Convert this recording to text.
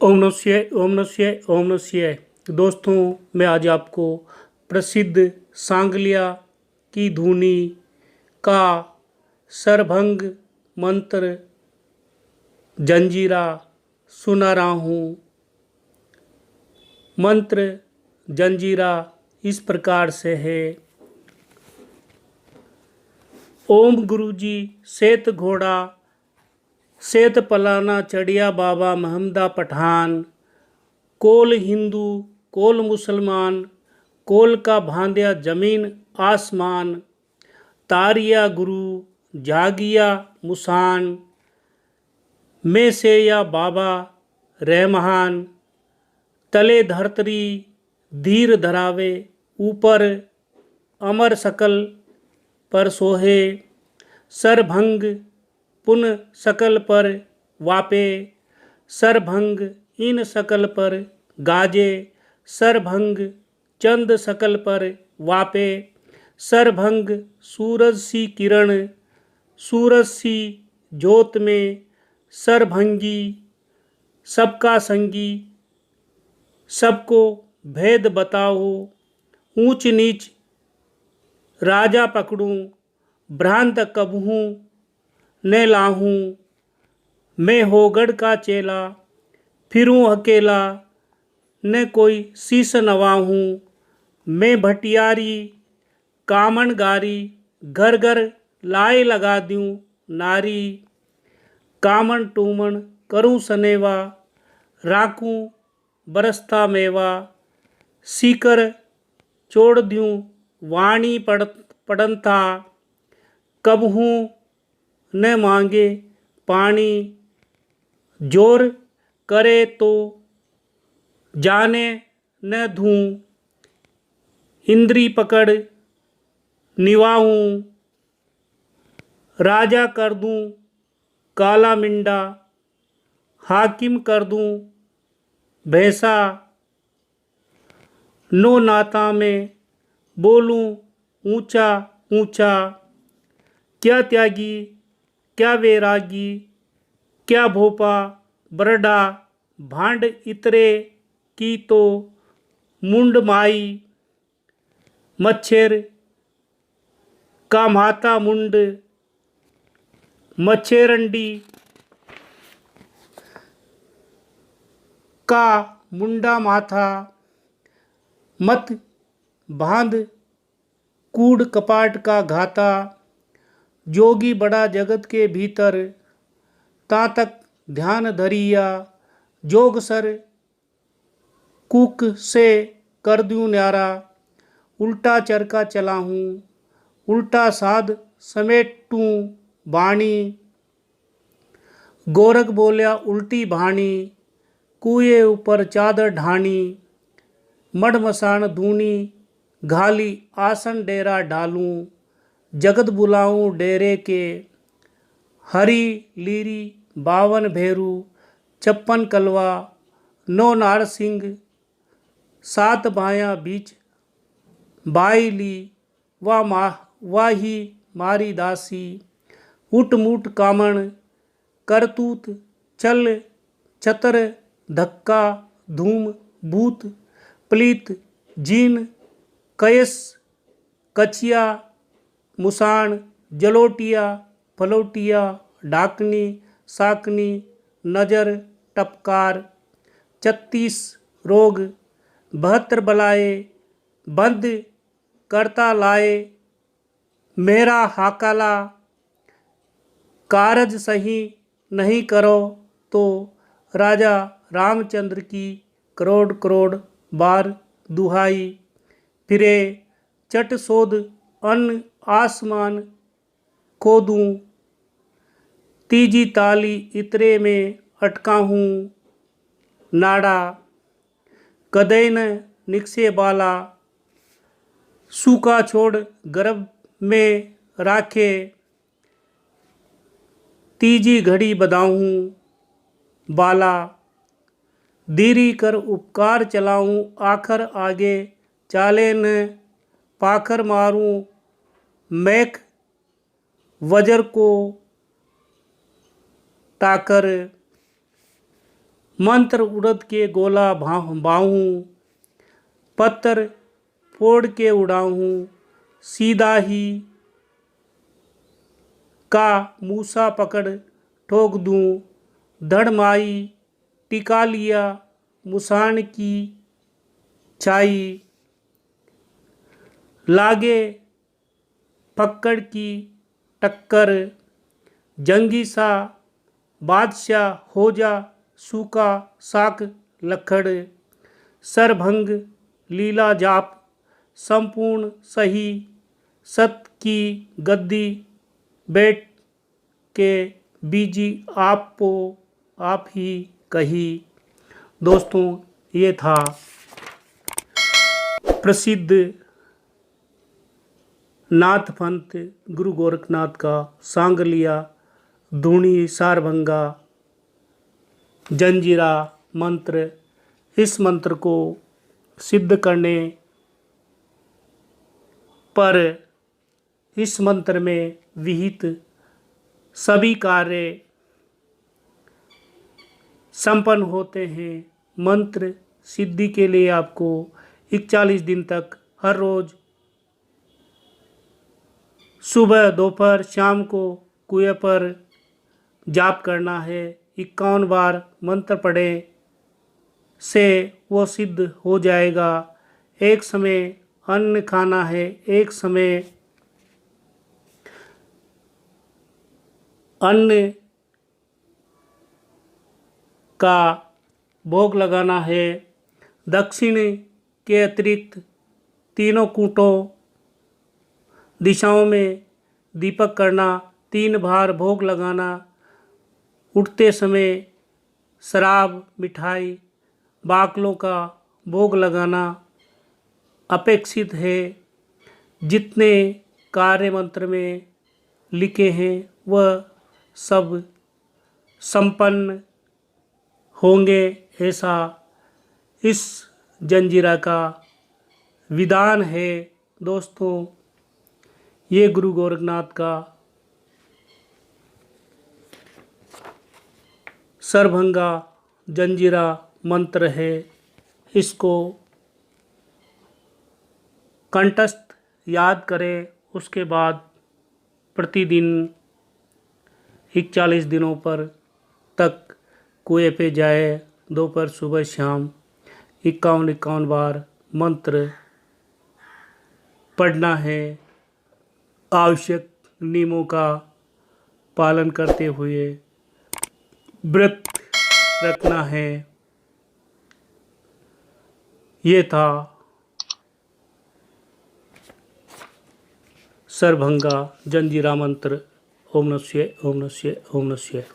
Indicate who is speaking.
Speaker 1: ओम नमः शिवाय, ओम नमः शिवाय, ओम नमः शिवाय। दोस्तों, मैं आज आपको प्रसिद्ध सांगलिया की धुनी का सरभंग मंत्र जंजीरा सुना रहा हूँ। मंत्र जंजीरा इस प्रकार से है। ओम गुरुजी सेत घोड़ा सेत पलाना चढ़िया बाबा महमदा पठान, कोल हिंदू कोल मुसलमान, कोल का भांध्या जमीन आसमान, तारिया गुरु जागिया मुसान, में से या बाबा रहमहान, तले धरतरी धीर धरावे, ऊपर अमर सकल पर सोहे, सरभंग पुन सकल पर वापे, सरभंग इन सकल पर गाजे, सरभंग चंद सकल पर वापे, सरभंग सूरज सी किरण सूरज सी ज्योत में, सरभंगी सबका संगी सबको भेद बताओ, ऊंच नीच राजा पकड़ूं भ्रांत कबहूँ न लाहूं, मैं होगढ़ का चेला फिरूं अकेला न कोई शीस नवाहूं, मैं भटियारी कामन गारी घर घर लाए लगा दूं नारी, कामन टूमन करूं सनेवा राखूं बरसता मेवा, सीकर छोड़ दूं वाणी पड़नता, कबहूँ न मांगे पानी, जोर करे तो जाने न दूं, इंद्री पकड़ निवाऊं, राजा कर दूं काला मिंडा, हाकिम कर दूं भैंसा, नो नाता में बोलूं ऊंचा ऊंचा, क्या त्यागी क्या वैरागी क्या भोपा बरडा, भांड इतरे की तो मुंड माई, मच्छर का माता मुंड, मच्छेरंडी का मुंडा माथा, मत बांध कूड़ कपाट का घाता, जोगी बड़ा जगत के भीतर, ता तक ध्यान धरिया, जोग सर कुक से कर दूं न्यारा, उल्टा चरका चला हूँ उल्टा साध समेटूं बाणी, गोरख बोलिया उल्टी भाणी, कुएं ऊपर चादर ढानी, मड मसान दूनी घाली आसन डेरा डालूं, जगत बुलाऊं डेरे के, हरी लीरी बावन भेरू, 56 कलवा 9 नार सिंह, 7 बायां बीच बाई ली, वाही मारी दासी, उठ मुठ कामण करतूत चल छतर धक्का धूम भूत प्लीत जीन कयस कचिया मुसान, जलोटिया फलोटिया डाकनी साकनी नजर टपकार, 36 रोग 72 बलाए बंद करता लाए, मेरा हाकाला कारज सही नहीं करो तो राजा रामचंद्र की करोड़ करोड़ बार दुहाई, फिरे चट सोध अन्न आसमान को दूं, तीजी ताली इतरे में अटका हूँ नाड़ा, कदय न निकसे बाला, सूखा छोड़ गर्भ में राखे, तीजी घड़ी बदाऊँ बाला, धीरी कर उपकार चलाऊं आखर आगे, चाले न पाखर मारूं मैक वजर को टाकर, मंत्र उड़द के गोला बाहूँ, पत्थर फोड़ के उड़ाऊँ, सीधा ही का मूसा पकड़ ठोक दूँ, धड़ माई टिका लिया मुसान की छाई, लागे पकड़ की टक्कर, जंगी सा बादशाह हो जा सूखा साक लखड़, सरभंग लीला जाप संपूर्ण सही, सत की गद्दी बैठ के बीजी आपको आप ही कही। दोस्तों, ये था प्रसिद्ध नाथ पंथ गुरु गोरखनाथ का सांगलिया धूनी सारभंगा जंजीरा मंत्र। इस मंत्र को सिद्ध करने पर इस मंत्र में विहित सभी कार्य संपन्न होते हैं। मंत्र सिद्धि के लिए आपको 41 दिन तक हर रोज सुबह दोपहर शाम को कुएं पर जाप करना है। 51 बार मंत्र पढ़े से वो सिद्ध हो जाएगा। एक समय अन्न खाना है, एक समय अन्न का भोग लगाना है। दक्षिण के अतिरिक्त तीनों कूटों दिशाओं में दीपक करना, 3 बार भोग लगाना, उठते समय शराब मिठाई बाकलों का भोग लगाना अपेक्षित है। जितने कार्य मंत्र में लिखे हैं वह सब संपन्न होंगे, ऐसा इस जंजीरा का विधान है। दोस्तों, ये गुरु गोरखनाथ का सरभंगा जंजीरा मंत्र है। इसको कंठस्थ याद करें, उसके बाद प्रतिदिन 41 दिनों पर तक कुएं पे जाए, दोपहर सुबह शाम 51 बार मंत्र पढ़ना है। आवश्यक नियमों का पालन करते हुए व्रत रखना है। ये था सरभंगा जंजीरा मंत्र। ओम नमः शिवाय, ओम नमः शिवाय, ओम नमः शिवाय।